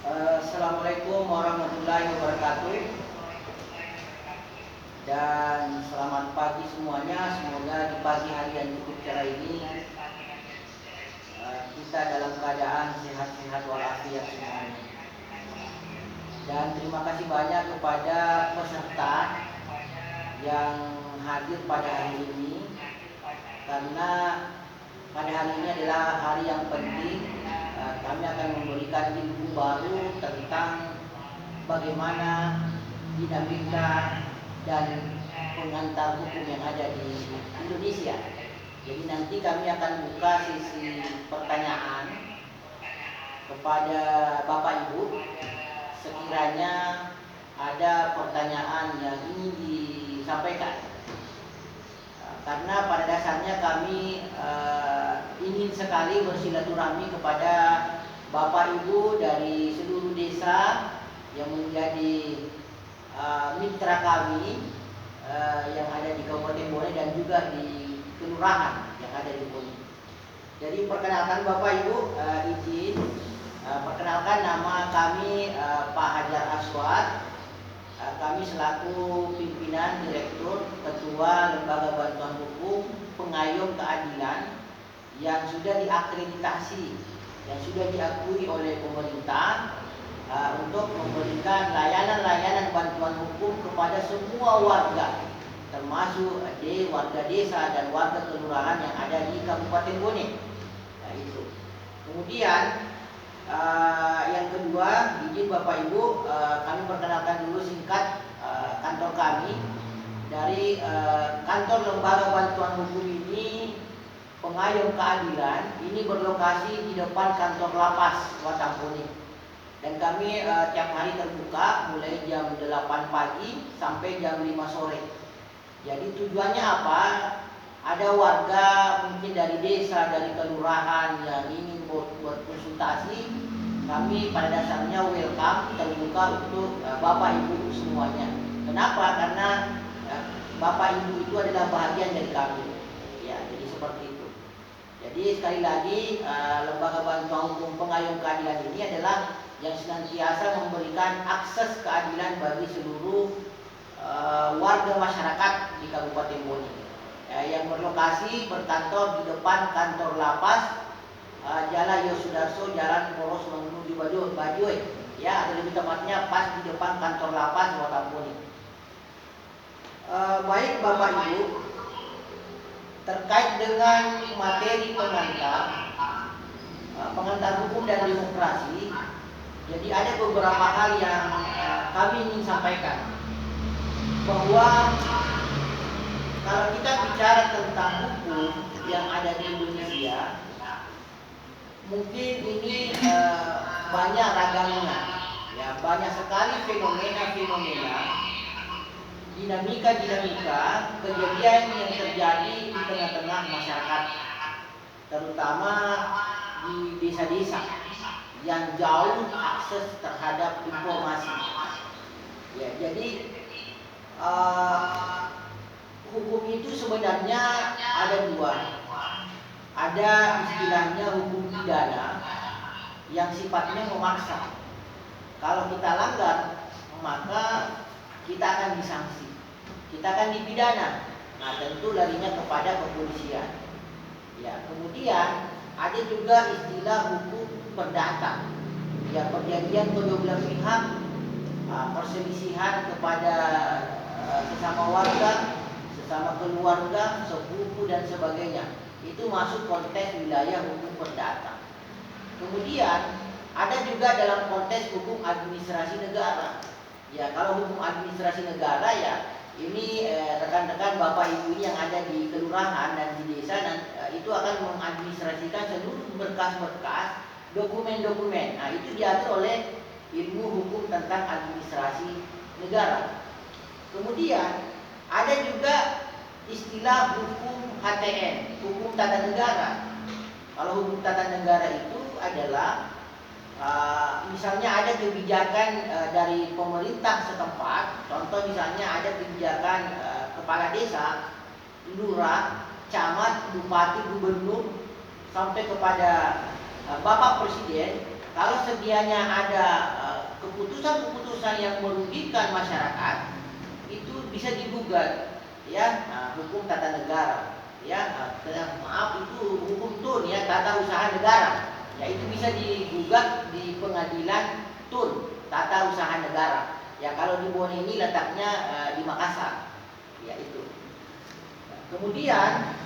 Assalamualaikum warahmatullahi wabarakatuh. Dan selamat pagi semuanya. Semoga di pagi hari yang cukup cerah ini kita dalam keadaan sehat-sehat walafiat semuanya. Dan terima kasih banyak kepada peserta yang hadir pada hari ini, karena pada hari ini adalah hari yang penting. Kami akan memberikan ilmu baru tentang bagaimana dinamika dan pengantar hukum yang ada di Indonesia. Jadi nanti kami akan buka sesi pertanyaan kepada Bapak Ibu. Sekiranya ada pertanyaan yang ingin disampaikan, karena pada dasarnya kami ingin sekali bersilaturahmi kepada Bapak Ibu dari seluruh desa yang menjadi mitra kami yang ada di Kabupaten Bone dan juga di kelurahan yang ada di Bone. Jadi perkenalkan Bapak Ibu, izin perkenalkan nama kami Pak Hajar Aswad. Kami selaku pimpinan Direktur Ketua Lembaga Bantuan Hukum Pengayom Keadilan yang sudah diakreditasi, yang sudah diakui oleh pemerintah untuk memberikan layanan-layanan bantuan hukum kepada semua warga, termasuk warga desa dan warga kelurahan yang ada di Kabupaten Bone. Nah, itu. Kemudian yang kedua, izin Bapak Ibu, kami perkenalkan dulu singkat kantor kami. Dari kantor Lembaga Bantuan Hukum ini, Pengayom Keadilan, ini berlokasi di depan kantor lapas Watang Bone. Dan kami tiap hari terbuka mulai jam 8 pagi sampai jam 5 sore. Jadi tujuannya apa? Ada warga mungkin dari desa, dari kelurahan yang ingin berkonsultasi, kami pada dasarnya welcome, terbuka untuk Bapak Ibu semuanya. Kenapa? Karena Bapak Ibu itu adalah bahagian dari kami. Ya, jadi seperti itu. Jadi sekali lagi, Lembaga Bantuan Hukum Pengayom Keadilan ini adalah yang senantiasa memberikan akses keadilan bagi seluruh warga masyarakat di Kabupaten Bone. Yang berlokasi berkantor di depan kantor lapas, Jalan Yosudarso, Jalan Poros menuju Bajoy. Ya, atau lebih tepatnya pas di depan kantor lapas Watang Bone. Baik Bapak Ibu, terkait dengan materi pengantar hukum dan demokrasi, jadi ada beberapa hal yang kami ingin sampaikan, bahwa kalau kita bicara tentang hukum yang ada di Indonesia, mungkin ini banyak ragamnya, ya, banyak sekali fenomena-fenomena, dinamika-dinamika, kejadian yang terjadi di tengah-tengah masyarakat, terutama di desa-desa yang jauh akses terhadap informasi. Ya, jadi hukum itu sebenarnya ada dua. Ada istilahnya hukum pidana yang sifatnya memaksa. Kalau kita langgar, maka kita akan disanksi, kita akan dipidana. Nah, tentu larinya kepada kepolisian. Ya, kemudian ada juga istilah hukum perdata. Ya, perjanjian kedua belah pihak, perselisihan kepada sesama warga, sesama keluarga, sepupu dan sebagainya. Itu masuk konteks wilayah hukum perdata. Kemudian ada juga dalam konteks hukum administrasi negara. Ya, kalau hukum administrasi negara, ya ini rekan-rekan Bapak Ibu yang ada di kelurahan dan di desa, itu akan mengadministrasikan seluruh berkas-berkas, dokumen-dokumen. Nah, itu diatur oleh ilmu hukum tentang administrasi negara. Kemudian ada juga istilah hukum HTN, hukum tata negara. Kalau hukum tata negara itu adalah misalnya ada kebijakan dari pemerintah setempat, contoh misalnya ada kebijakan kepala desa, lurah, camat, bupati, gubernur, sampai kepada Bapak Presiden. Kalau sedianya ada keputusan-keputusan yang merugikan masyarakat itu bisa digugat, ya. Hukum tata negara, ya. Maaf, itu hukum TUN, ya, tata usaha negara, ya. Itu bisa digugat di pengadilan TUN, tata usaha negara, ya. Kalau di Bone ini letaknya di Makassar, ya, itu. Kemudian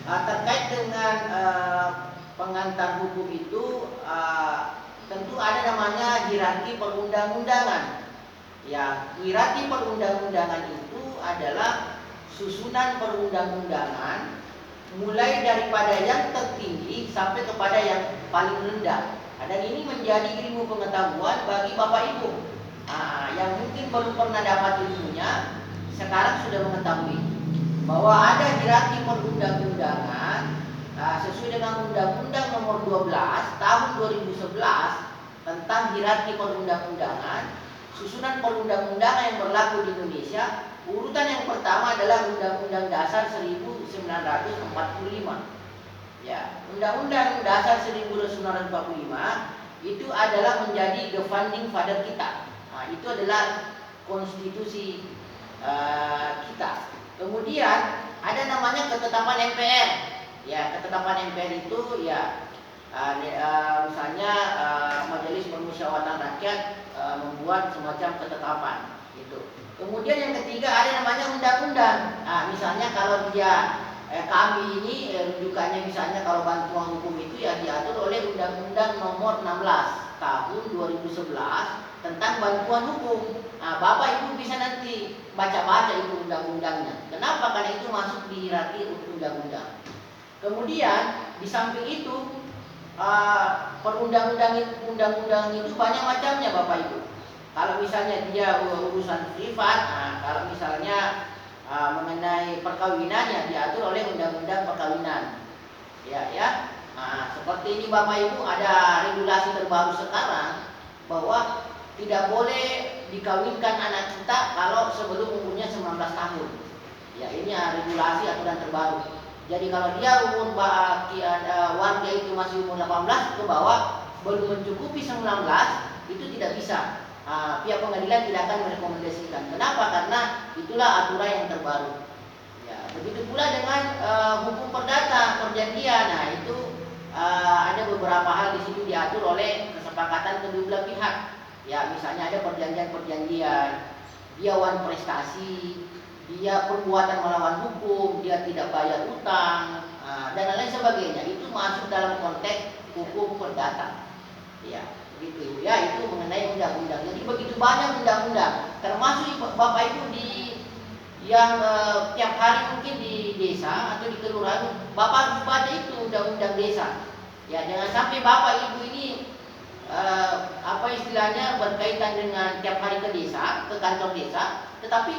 terkait dengan pengantar hukum itu, tentu ada namanya hierarki perundang-undangan. Ya, hierarki perundang-undangan itu adalah susunan perundang-undangan mulai daripada yang tertinggi sampai kepada yang paling rendah. Dan ini menjadi ilmu pengetahuan bagi Bapak Ibu yang mungkin belum pernah dapat ilmunya, sekarang sudah mengetahui bahwa ada hierarki perundang-undangan sesuai dengan Undang-Undang Nomor 12 Tahun 2011 tentang hierarki perundang-undangan, susunan perundang-undangan yang berlaku di Indonesia. Urutan yang pertama adalah Undang-Undang Dasar 1945. Ya, Undang-Undang Dasar 1945 itu adalah menjadi the founding father kita. Itu adalah konstitusi kita. Kemudian ada namanya ketetapan MPR. Ya, ketetapan MPR itu, ya, misalnya Majelis Permusyawaratan Rakyat membuat semacam ketetapan itu. Kemudian yang ketiga ada namanya undang-undang. Misalnya kalau dia kami ini rujukannya, misalnya kalau bantuan hukum itu ya diatur oleh Undang-Undang Nomor 16 Tahun 2011 tentang bantuan hukum. Bapak Ibu bisa nanti baca-baca itu undang-undangnya. Kenapa? Karena itu masuk di hierarki undang-undang. Kemudian di samping itu perundang-undang itu banyak macamnya, Bapak Ibu. Kalau misalnya dia urusan privat, kalau misalnya mengenai perkawinan ya diatur oleh Undang-Undang Perkawinan. Ya. Seperti ini Bapak Ibu, ada regulasi terbaru sekarang bahwa tidak boleh dikawinkan anak kita kalau sebelum umurnya 19 tahun. Ya, ini regulasi aturan terbaru. Jadi kalau dia umur warga itu masih umur 18 ke bawah, belum mencukupi 19, itu tidak bisa. Pihak pengadilan tidak akan merekomendasikan. Kenapa? Karena itulah aturan yang terbaru. Ya, begitu pula dengan hukum perdata, perjanjian. Nah, itu ada beberapa hal di situ diatur oleh kesepakatan kedua belah pihak. Ya, misalnya ada perjanjian, dia wan prestasi, dia perbuatan melawan hukum, dia tidak bayar utang, dan lain sebagainya. Itu masuk dalam konteks hukum perdata. Ya, begitu. Ya, itu mengenai undang-undang. Jadi begitu banyak undang-undang, termasuk Bapak Ibu yang tiap hari mungkin di desa atau di kelurahan, Bapak harus baca itu undang-undang desa. Ya, jangan sampai Bapak Ibu ini apa istilahnya berkaitan dengan tiap hari ke desa, ke kantor desa, tetapi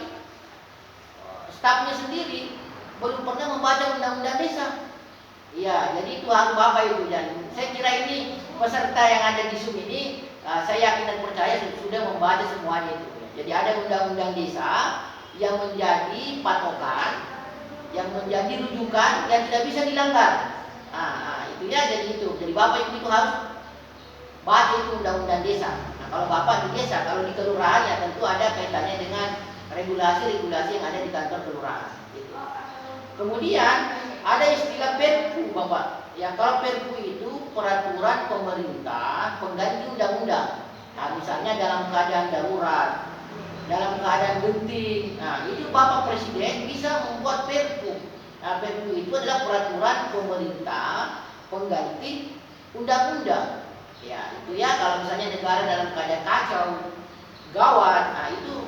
stafnya sendiri belum pernah membaca undang-undang desa. Ya, jadi itu harus Bapak Ibu. Dan saya kira ini peserta yang ada di Zoom ini, saya yakin dan percaya sudah membaca semuanya itu. Jadi ada undang-undang desa yang menjadi patokan, yang menjadi rujukan, yang tidak bisa dilanggar. Itu ya, jadi itu. Jadi Bapak Ibu itu harus baca itu undang-undang desa. Kalau Bapak di desa, kalau di kelurahan ya tentu ada kaitannya dengan regulasi-regulasi yang ada di kantor kelurahan. Gitu. Kemudian ada istilah Perpu, Bapak. Ya, kalau Perpu itu peraturan pemerintah pengganti undang-undang. Misalnya dalam keadaan darurat, dalam keadaan genting. Itu Bapak Presiden bisa membuat Perpu. Perpu itu adalah peraturan pemerintah pengganti undang-undang. Ya, itu ya kalau misalnya negara dalam keadaan kacau, gawat, itu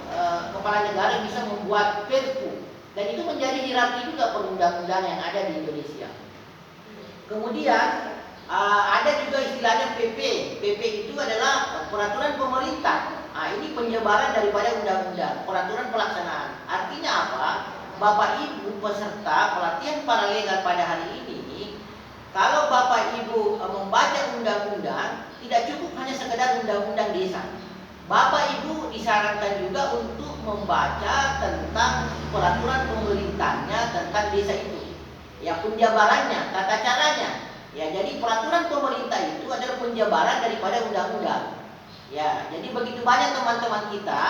kepala negara bisa membuat Perpu. Dan itu menjadi hierarki juga perundang-undangan yang ada di Indonesia. Kemudian ada juga istilahnya PP. PP itu adalah peraturan pemerintah. Ini penyebaran daripada undang-undang, peraturan pelaksanaan. Artinya apa? Bapak Ibu peserta pelatihan paralegal pada hari ini, kalau Bapak Ibu membaca undang-undang, tidak cukup hanya sekedar undang-undang desa. Bapak Ibu disarankan juga untuk membaca tentang peraturan pemerintahnya tentang desa itu. Ya, penjabarannya, tata caranya. Ya, jadi peraturan pemerintah itu adalah penjabaran daripada undang-undang. Ya, jadi begitu banyak teman-teman kita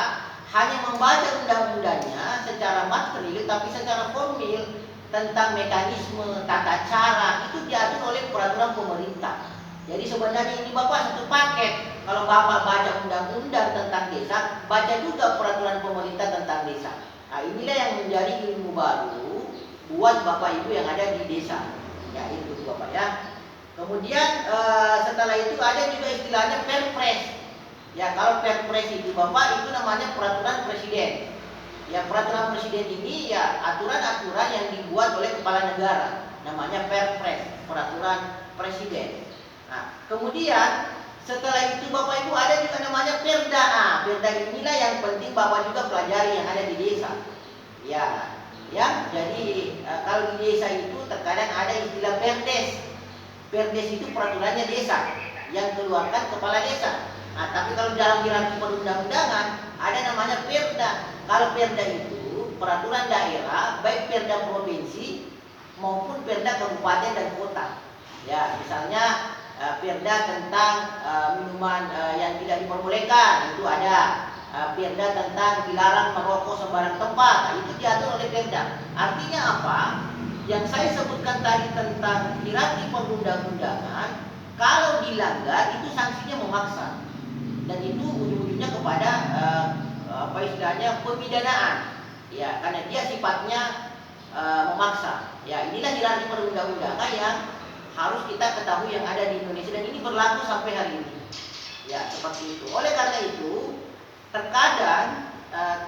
hanya membaca undang-undangnya secara material, tapi secara formil tentang mekanisme, tata cara itu diatur oleh peraturan pemerintah. Jadi sebenarnya ini Bapak satu paket. Kalau Bapak baca undang-undang tentang desa, baca juga peraturan pemerintah tentang desa. Nah, inilah yang menjadi ilmu baru buat Bapak Ibu yang ada di desa. Ya, itu Bapak ya. Kemudian setelah itu ada juga istilahnya Perpres. Ya, kalau Perpres itu Bapak itu namanya peraturan presiden. Ya, peraturan presiden ini ya aturan-aturan yang dibuat oleh kepala negara. Namanya Perpres, peraturan presiden. Nah, kemudian setelah itu Bapak Ibu ada juga namanya Perda. Nah, Perda inilah yang penting Bapak juga pelajari yang ada di desa. Ya, ya. Jadi kalau di desa itu terkadang ada istilah Perdes. Perdes itu peraturannya desa yang keluarkan kepala desa. Nah, tapi kalau dalam hierarki perundang-undangan ada namanya Perda. Kalau Perda itu peraturan daerah, baik Perda provinsi maupun Perda kabupaten dan kota. Ya, misalnya Perda tentang minuman yang tidak diperbolehkan itu ada. Perda tentang dilarang merokok sembarang tempat, nah, itu diatur oleh Perda. Artinya apa? Yang saya sebutkan tadi tentang hierarki perundang-undangan, kalau dilanggar itu sanksinya memaksa. Dan itu ujung-ujungnya kepada apa istilahnya pemidanaan, ya karena dia sifatnya memaksa. Ya, inilah hierarki perundang-undangan yang harus kita ketahui yang ada di Indonesia dan ini berlaku sampai hari ini. Ya, seperti itu. Oleh karena itu, terkadang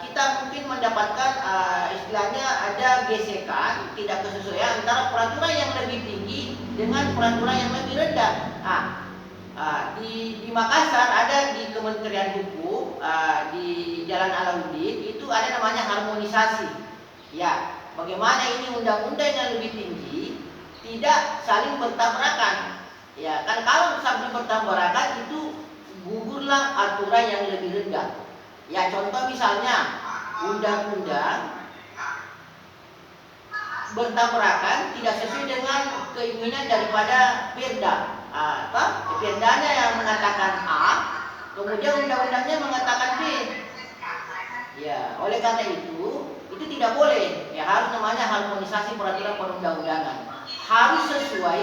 kita mungkin mendapatkan istilahnya ada gesekan, tidak kesesuaian antara peraturan yang lebih tinggi dengan peraturan yang lebih rendah. Di Makassar ada di Kementerian Hukum di Jalan Alauddin itu ada namanya harmonisasi. Ya, bagaimana ini undang-undang yang lebih tinggi tidak saling bertabrakan. Ya, kan kalau saling bertabrakan itu gugurlah aturan yang lebih rendah. Ya, contoh misalnya undang-undang bertabrakan tidak sesuai dengan keinginan daripada Perda. Perdanya yang mengatakan A, kemudian undang-undangnya mengatakan B. Ya, oleh karena itu tidak boleh. Ya, harus namanya harmonisasi peraturan perundang-undangan. Harus sesuai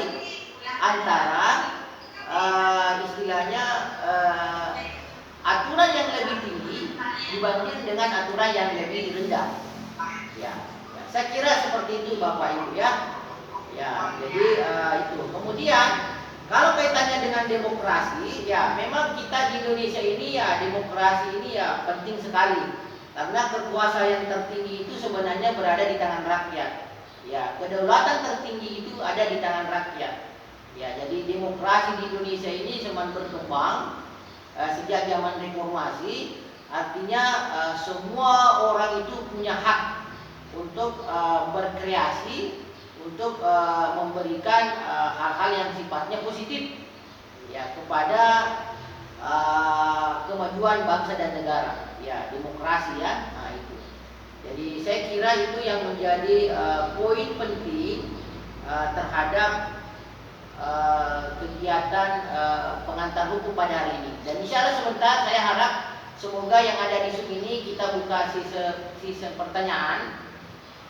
antara istilahnya aturan yang lebih tinggi dibanding dengan aturan yang lebih rendah. Ya, saya kira seperti itu Bapak Ibu ya. Ya, jadi itu. Kemudian kalau kaitannya dengan demokrasi, ya memang kita di Indonesia ini ya demokrasi ini ya penting sekali. Karena kekuasaan yang tertinggi itu sebenarnya berada di tangan rakyat. Ya, kedaulatan tertinggi itu ada di tangan rakyat. Ya, jadi demokrasi di Indonesia ini semakin berkembang sejak zaman reformasi. Artinya semua orang itu punya hak untuk berkreasi, untuk memberikan hal-hal yang sifatnya positif ya kepada kemajuan bangsa dan negara. Ya, demokrasi ya. Nah, itu. Jadi saya kira itu yang menjadi poin penting terhadap kegiatan pengantar hukum pada hari ini. Dan insya Allah sebentar saya harap semoga yang ada di Zoom ini kita buka sisa pertanyaan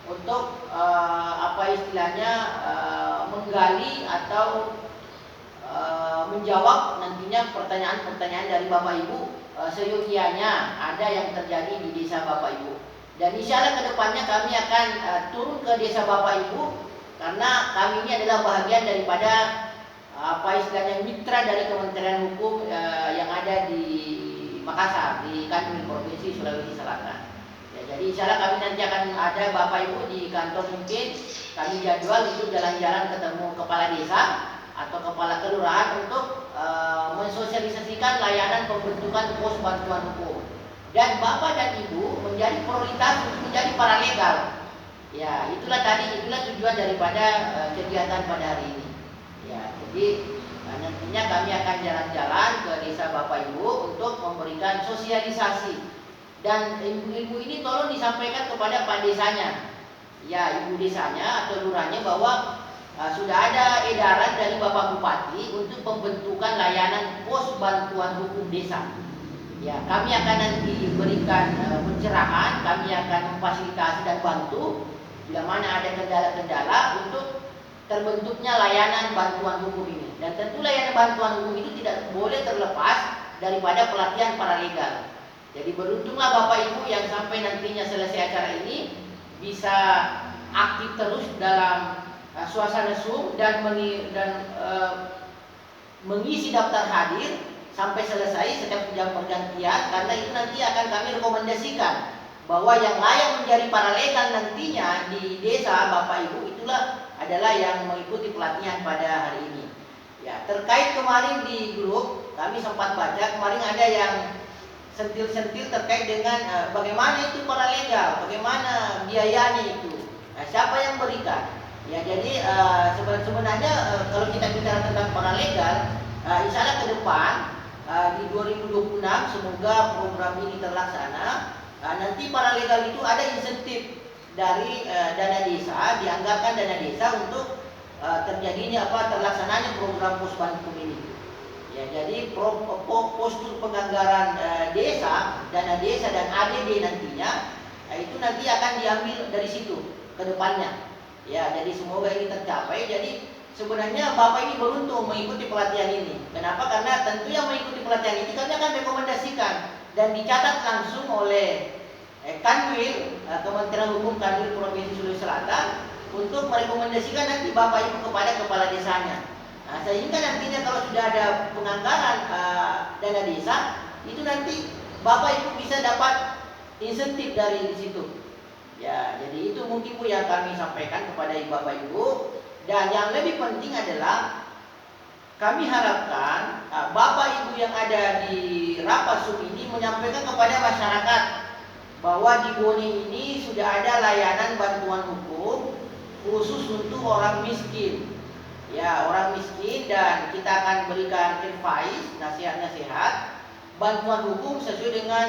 untuk apa istilahnya menggali atau menjawab nantinya pertanyaan-pertanyaan dari Bapak Ibu seyogianya ada yang terjadi di desa Bapak Ibu. Dan insya Allah kedepannya kami akan turun ke desa Bapak Ibu karena kami ini adalah bahagian daripada apa istilahnya mitra dari Kementerian Hukum yang ada di Makassar di Kanwil Provinsi Sulawesi Selatan. Ya, jadi insya Allah kami nanti akan ada Bapak Ibu di kantor mungkin kami jadwal itu jalan-jalan ketemu kepala desa atau kepala kelurahan untuk mensosialisasikan layanan pembentukan pos bantuan hukum. Dan Bapak dan Ibu menjadi prioritas untuk menjadi paralegal. Ya, itulah tujuan daripada kegiatan pada hari ini. Ya, jadi nantinya kami akan jalan-jalan ke desa Bapak Ibu untuk memberikan sosialisasi. Dan ilmu-ilmu ini tolong disampaikan kepada Pak Desanya. Ya, Ibu Desanya atau lurahnya bahwa sudah ada edaran dari Bapak Bupati untuk pembentukan layanan pos bantuan hukum desa. Ya, kami akan nanti berikan pencerahan, kami akan memfasilitasi dan bantu bila mana ada kendala-kendala untuk terbentuknya layanan bantuan hukum ini. Dan tentu layanan bantuan hukum itu tidak boleh terlepas daripada pelatihan paralegal. Jadi beruntunglah Bapak Ibu yang sampai nantinya selesai acara ini bisa aktif terus dalam suasana Zoom dan mengisi daftar hadir sampai selesai setiap jam pergantian, karena itu nanti akan kami rekomendasikan bahwa yang layak menjadi paralegal nantinya di desa Bapak Ibu itulah adalah yang mengikuti pelatihan pada hari ini. Ya, terkait kemarin di grup kami sempat baca kemarin ada yang sentil-sentil terkait dengan bagaimana itu paralegal, bagaimana biayanya itu, siapa yang berikan. Ya, jadi sebenarnya kalau kita bicara tentang paralegal, insya Allah ke depan di 2026 semoga program ini terlaksana. Nanti paralegal itu ada insentif dari dana desa, dianggarkan dana desa untuk terjadinya terlaksananya program Posbankum ini. Ya, jadi postur penganggaran desa, dana desa dan ADD nantinya itu nanti akan diambil dari situ ke depannya. Ya, jadi semoga ini tercapai. Jadi sebenarnya Bapak ini beruntung mengikuti pelatihan ini. Kenapa? Karena tentu yang mengikuti pelatihan ini kami akan rekomendasikan dan dicatat langsung oleh Kanwil, Kementerian Hukum Kanwil Provinsi Sulawesi Selatan untuk merekomendasikan nanti Bapak Ibu kepada kepala desanya. Nah, sehingga nantinya kalau sudah ada penganggaran dana desa, itu nanti Bapak Ibu bisa dapat insentif dari situ. Ya, jadi itu mungkin Bu yang kami sampaikan kepada Bapak Ibu. Dan yang lebih penting adalah kami harapkan Bapak Ibu yang ada di rapat Zoom ini menyampaikan kepada masyarakat bahwa di Boni ini sudah ada layanan bantuan hukum khusus untuk orang miskin. Ya, orang miskin, dan kita akan berikan advice, nasihat-nasihat bantuan hukum sesuai dengan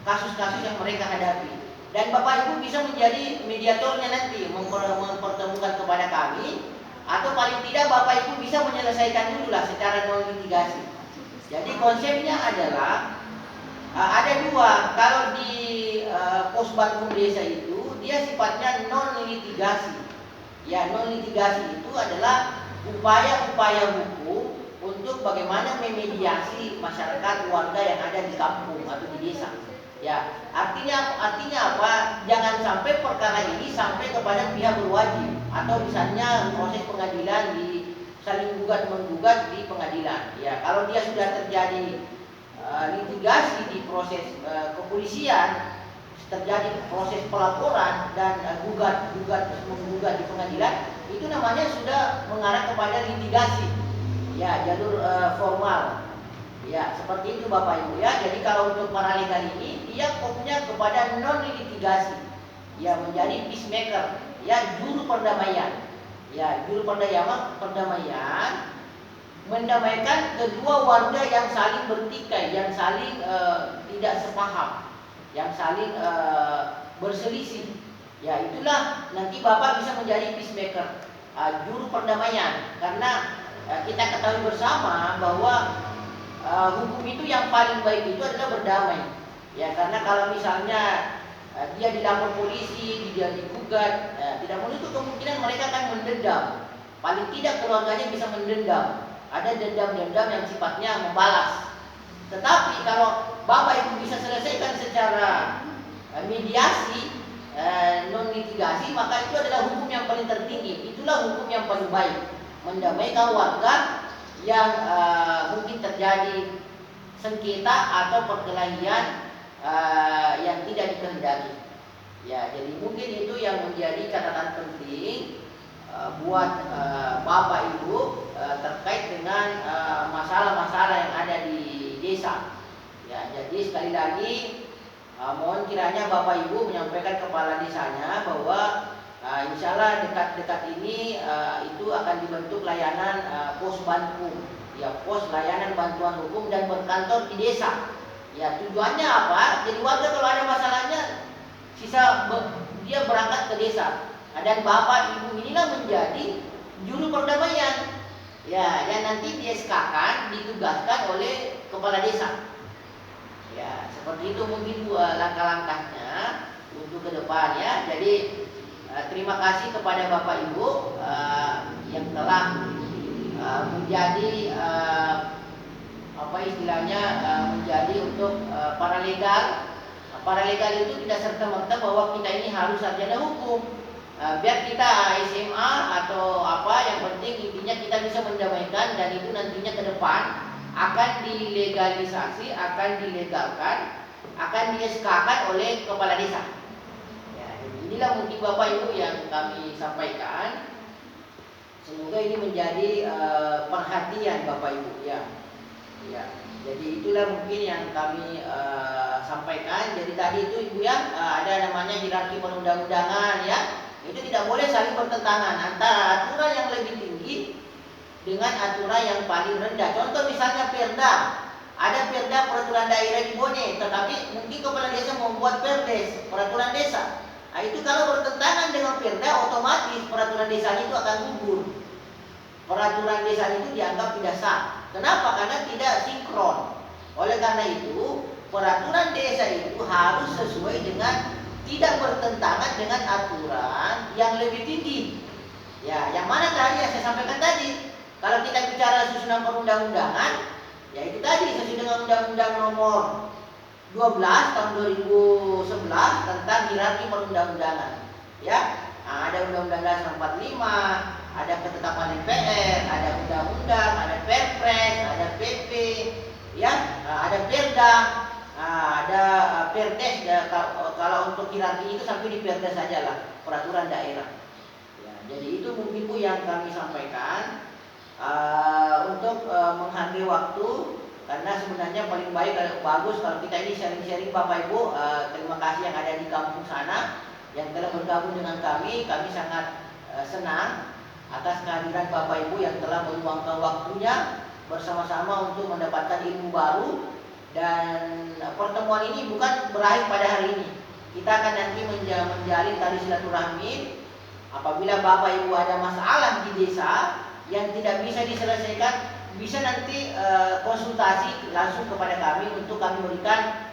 kasus-kasus yang mereka hadapi. Dan Bapak Ibu bisa menjadi mediatornya nanti, mempertemukan kepada kami, atau paling tidak Bapak Ibu bisa menyelesaikan dulu lah secara non litigasi. Jadi konsepnya adalah ada dua. Kalau di Posbankum desa itu dia sifatnya non litigasi. Ya, non litigasi itu adalah upaya-upaya hukum untuk bagaimana memediasi masyarakat warga yang ada di kampung atau di desa. Ya, artinya apa? Jangan sampai perkara ini sampai kepada pihak berwajib, atau misalnya proses pengadilan di saling gugat menggugat di pengadilan. Ya, kalau dia sudah terjadi litigasi di proses kepolisian, terjadi proses pelaporan dan menggugat di pengadilan, itu namanya sudah mengarah kepada litigasi. Ya, jalur formal. Ya, seperti itu Bapak Ibu ya. Jadi kalau untuk paralegal ini dia fokusnya kepada non litigasi. Ya, menjadi peacemaker, ya, juru perdamaian. Ya, juru perdamaian mendamaikan kedua warga yang saling bertikai, yang saling tidak sepaham, yang saling berselisih. Ya, itulah nanti Bapak bisa menjadi peacemaker, juru perdamaian. Karena kita ketahui bersama bahwa hukum itu yang paling baik itu adalah berdamai. Ya, karena kalau misalnya dia dilapor polisi, dia digugat, tidak menutup kemungkinan mereka akan mendendam. Paling tidak keluarganya bisa mendendam. Ada dendam-dendam yang sifatnya membalas. Tetapi kalau Bapak Ibu bisa selesaikan secara mediasi, non litigasi, maka itu adalah hukum yang paling tertinggi. Itulah hukum yang paling baik, mendamaikan warga yang mungkin terjadi sengketa atau perkelahian yang tidak dikehendaki. Ya, jadi mungkin itu yang menjadi catatan penting buat Bapak Ibu terkait dengan masalah-masalah yang ada di desa. Ya, jadi sekali lagi mohon kiranya Bapak Ibu menyampaikan kepala desanya bahwa insya Allah dekat-dekat ini itu akan dibentuk layanan Posbankum, ya, pos layanan bantuan hukum dan berkantor di desa. Ya, tujuannya apa? Jadi warga kalau ada masalahnya dia berangkat ke desa. Dan Bapak Ibu inilah menjadi juru perdamaian. Ya, yang nanti di SK-kan ditugaskan oleh kepala desa. Ya, seperti itu mungkin langkah-langkahnya untuk ke depan ya. Jadi terima kasih kepada Bapak Ibu yang telah menjadi apa istilahnya menjadi untuk paralegal. Paralegal itu tidak serta-merta bahwa kita ini harus sarjana hukum. Biar kita SMA atau apa, yang penting intinya kita bisa mendamaikan, dan itu nantinya ke depan akan dilegalisasi, akan dilegalkan, akan di-SK-kan oleh kepala desa. Ya, inilah mungkin Bapak Ibu yang kami sampaikan. Semoga ini menjadi perhatian Bapak Ibu ya. Ya, jadi itulah mungkin yang kami sampaikan. Jadi tadi itu Ibu ya, ada namanya hierarki perundang-undangan ya. Itu tidak boleh saling bertentangan antara aturan yang lebih tinggi dengan aturan yang paling rendah. Contoh misalnya perda, ada perda peraturan daerah di Bone, tetapi mungkin kepala desa membuat perdes, peraturan desa. Nah, itu kalau bertentangan dengan perda, otomatis peraturan desa itu akan gugur. Peraturan desa itu dianggap tidak sah. Kenapa? Karena tidak sinkron. Oleh karena itu, peraturan desa itu harus sesuai dengan, tidak bertentangan dengan aturan yang lebih tinggi. Ya, yang mana tadi yang saya sampaikan tadi. Kalau kita bicara susunan perundang-undangan, ya itu tadi sesuai dengan Undang-Undang Nomor 12 tahun 2011 tentang hierarki perundang-undangan. Ya, nah, ada Undang-Undang Dasar 45, ada ketetapan MPR, ada undang-undang, ada Perpres, ada PP, ya, ada Perda, ada Perdes. Kalau untuk hierarki itu sampai di Perdes saja lah, peraturan daerah. Ya, jadi itu mungkin Bu yang kami sampaikan untuk menghargai waktu, karena sebenarnya paling baik, bagus kalau kita ini sharing-sharing Bapak Ibu. Terima kasih yang ada di kampung sana yang telah bergabung dengan kami. Kami sangat senang atas kehadiran Bapak Ibu yang telah meluangkan waktunya bersama-sama untuk mendapatkan ilmu baru. Dan pertemuan ini bukan berakhir pada hari ini. Kita akan nanti menjalin tali silaturahmi. Apabila Bapak Ibu ada masalah di desa yang tidak bisa diselesaikan, bisa nanti konsultasi langsung kepada kami untuk kami berikan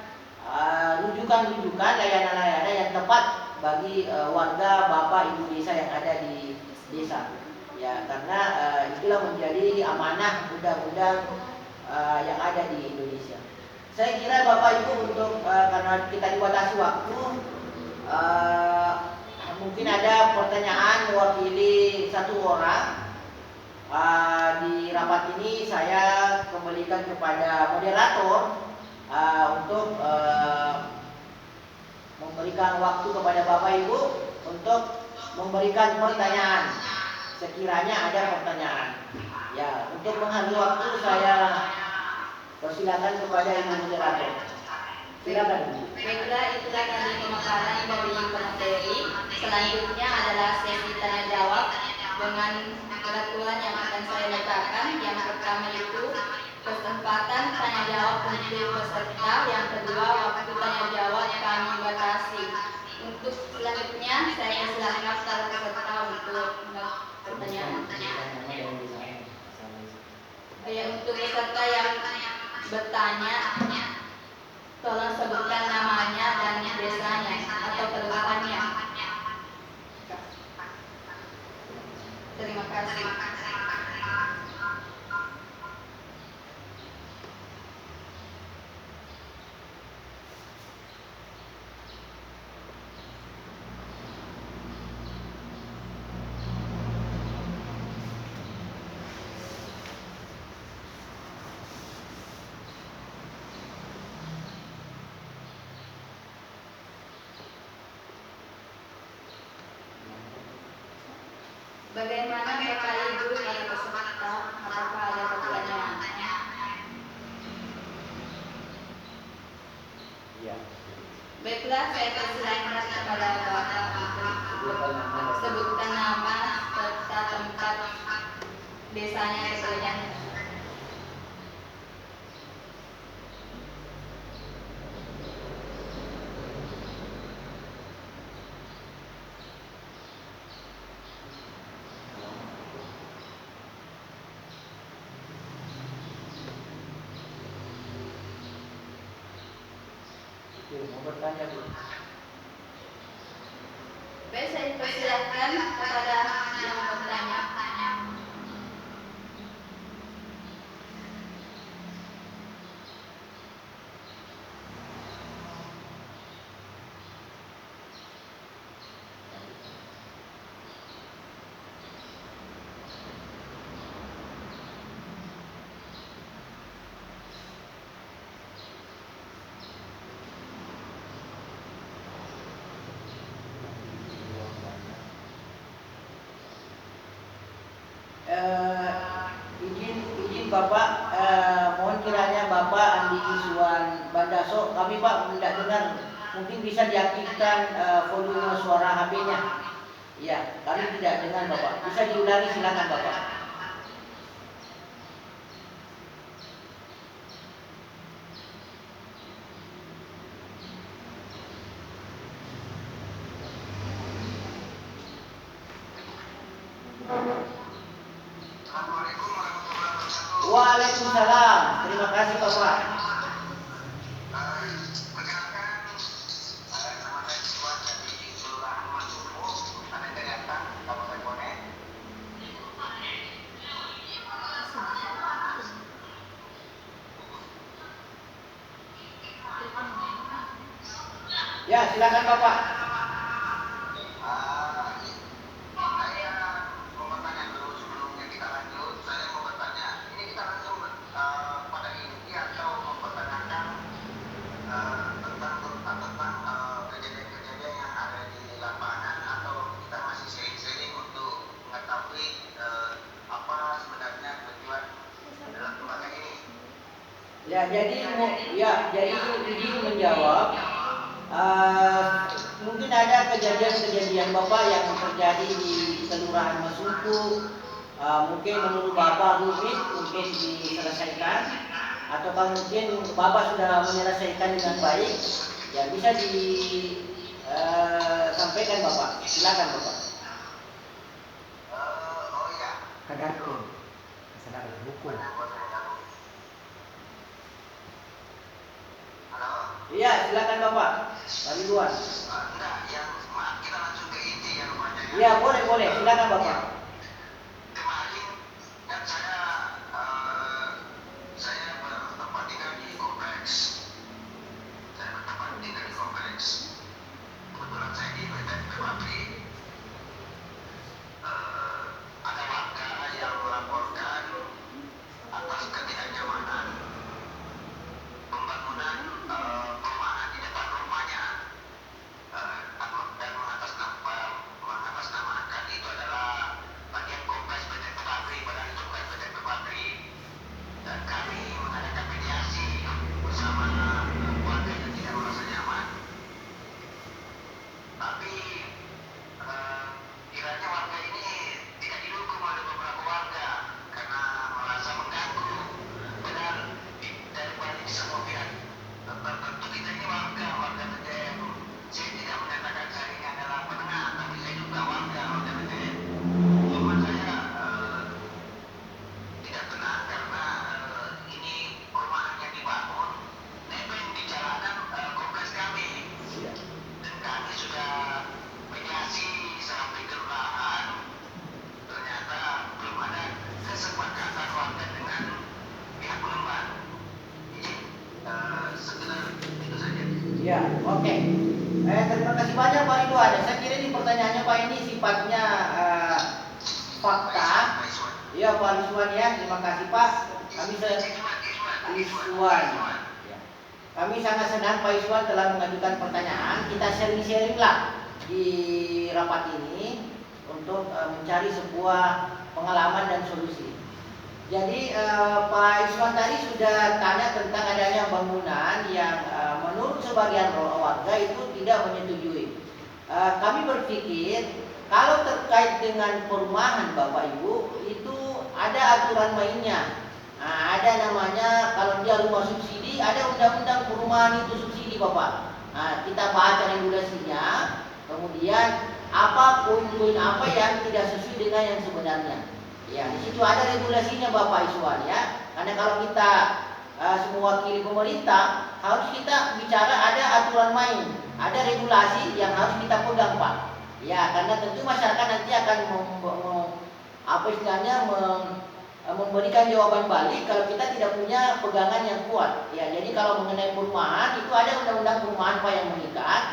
rujukan-rujukan, layanan-layanan yang tepat bagi warga Bapak Ibu desa yang ada di desa. Ya, karena itulah menjadi amanah undang-undang yang ada di Indonesia. Saya kira Bapak Ibu untuk karena kita dibatasi waktu, mungkin ada pertanyaan mewakili satu orang. Di rapat ini saya kembalikan kepada moderator untuk memberikan waktu kepada Bapak Ibu untuk memberikan pertanyaan sekiranya ada pertanyaan. Ya, untuk menghargai waktu saya persilakan kepada Ibu moderator. Silakan. Baiklah, itulah tadi pemaparan dari pemateri. Selanjutnya adalah sesi tanya jawab dengan peraturan yang akan saya letakkan. Yang pertama itu kesempatan tanya jawab untuk peserta. Yang kedua, waktu tanya jawab kami batasi. Untuk selanjutnya saya silakan para peserta untuk pertanyaan. Untuk peserta yang bertanya, tolong sebutkan namanya dan desanya atau kelurahannya. Terima kasih. Bagaimana Bapak Ibu para peserta? Apakah ada pertanyaan? Ya. Baiklah, saya persilakan kepada Bapak untuk sebutkan nama serta tempat desanya kemudian. Oke, mau bertanya Bu? Baik, saya persilahkan kepada yang mau bertanya. Izin Bapak, mohon kiranya Bapak Andi Iswan Bandaso, kami Pak tidak dengar, mungkin bisa diaktifkan volume suara HP-nya. Iya, kami tidak dengar Bapak. Bisa diulangi, silakan Bapak. Waalaikumsalam. Terima kasih Bapak. Ya, silakan Bapak. Jadi izin menjawab. Mungkin ada kejadian-kejadian Bapak yang terjadi di Kelurahan Masungku, mungkin menurut Bapak rumit, mungkin diselesaikan, ataukah mungkin Bapak sudah menyelesaikan dengan baik, ya bisa disampaikan Bapak. Silakan Bapak. Tergantung kesadaran hukum. Iya, silakan Bapak. Pak Ridwan. Iya, boleh. Silakan Bapak. Ya, oke. Terima kasih banyak Pak Ridwan. Saya kira ini pertanyaannya Pak ini sifatnya fakta. Ya Pak Ridwan ya, terima kasih Pak. Iswan. Ya. Kami sangat senang Pak Iswan telah mengajukan pertanyaan. Kita sharing-sharing lah di rapat ini untuk mencari sebuah pengalaman dan solusi. Jadi Pak Iswan tadi sudah tanya tentang adanya bangunan yang menurut sebagian warga itu tidak menyetujui. Kami berpikir kalau terkait dengan perumahan Bapak Ibu itu ada aturan mainnya. Nah, ada namanya kalau dia rumah subsidi ada undang-undang perumahan itu subsidi Bapak. Nah, kita baca regulasinya, kemudian apa poin-poin apa yang tidak sesuai dengan yang sebenarnya. Ya, di situ ada regulasinya Bapak Iswan ya. Karena kalau kita mewakili pemerintah, harus kita bicara ada aturan main, ada regulasi yang harus kita pegang, Pak. Ya, karena tentu masyarakat nanti akan memberikan jawaban balik kalau kita tidak punya pegangan yang kuat. Ya, jadi kalau mengenai perumahan itu ada undang-undang perumahan Pak yang mengikat.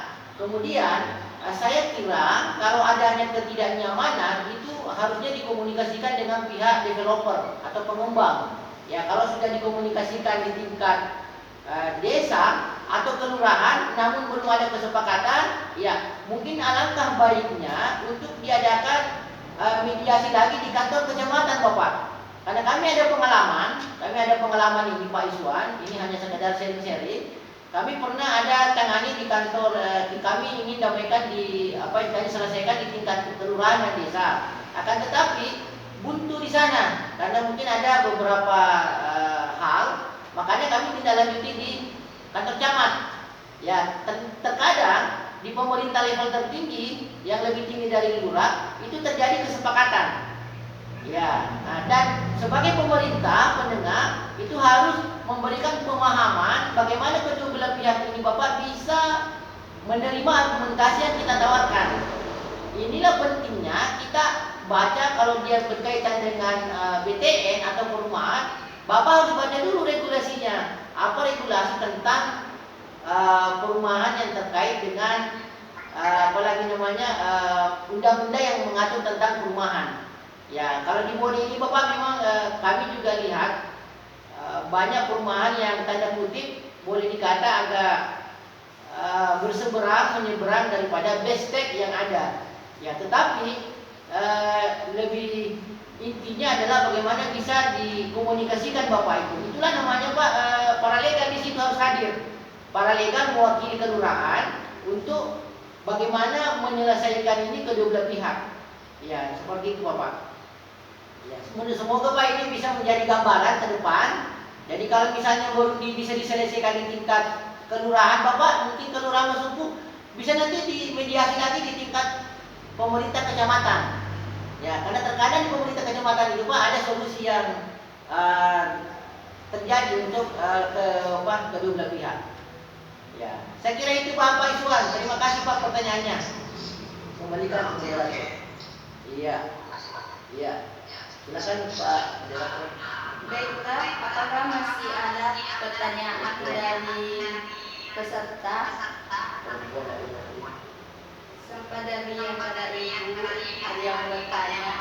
Kemudian saya kira kalau adanya ketidaknyamanan itu harusnya dikomunikasikan dengan pihak developer atau pengembang. Ya, kalau sudah dikomunikasikan di tingkat desa atau kelurahan namun belum ada kesepakatan, ya mungkin alangkah baiknya untuk diadakan mediasi lagi di kantor kecamatan, Bapak. Karena kami ada pengalaman ini Pak Iswan, ini hanya sekedar sharing-sharing. Kami pernah ada tangani di kantor, kami ingin damaikan selesaikan di tingkat kelurahan dan desa. Akan tetapi buntu di sana karena mungkin ada beberapa hal, makanya kami tindak lanjuti di kantor camat. Ya, terkadang di pemerintah level tertinggi yang lebih tinggi dari lurah itu terjadi kesepakatan. Ya, dan sebagai pemerintah pendengar itu harus memberikan pemahaman bagaimana kedua belah pihak ini Bapak bisa menerima argumentasi yang kita tawarkan. Inilah pentingnya kita baca kalau dia berkaitan dengan BTN atau perumahan, Bapak harus baca dulu regulasinya. Apa regulasi tentang perumahan yang terkait dengan undang-undang yang mengatur tentang perumahan. Ya, kalau di Boni ini Bapak memang kami juga lihat banyak perumahan yang tanda kutip boleh dikata agak menyeberang daripada best tech yang ada. Ya, tetapi lebih intinya adalah bagaimana bisa dikomunikasikan Bapak itu. Itulah namanya Pak, paralegal di situ harus hadir. Paralegal mewakili kelurahan untuk bagaimana menyelesaikan ini kedua belah pihak. Ya, seperti itu Bapak. Ya, semoga Pak ini bisa menjadi gambaran ke depan. Jadi kalau misalnya baru bisa diselesaikan di tingkat kelurahan Bapak, mungkin kelurahan Masumpu bisa nanti dimediasi lagi di tingkat pemerintah kecamatan. Ya, karena terkadang di pemerintah kecamatan itu Pak ada solusi yang terjadi untuk kedua belah pihak. Ya, saya kira itu Pak Iswan. Terima kasih Pak pertanyaannya. Kembalikan ke moderator. Iya. Iya. Silakan Pak moderator. Baiklah, apakah masih ada pertanyaan dari peserta? Sampai dari yang ada ibu ada yang bertanya.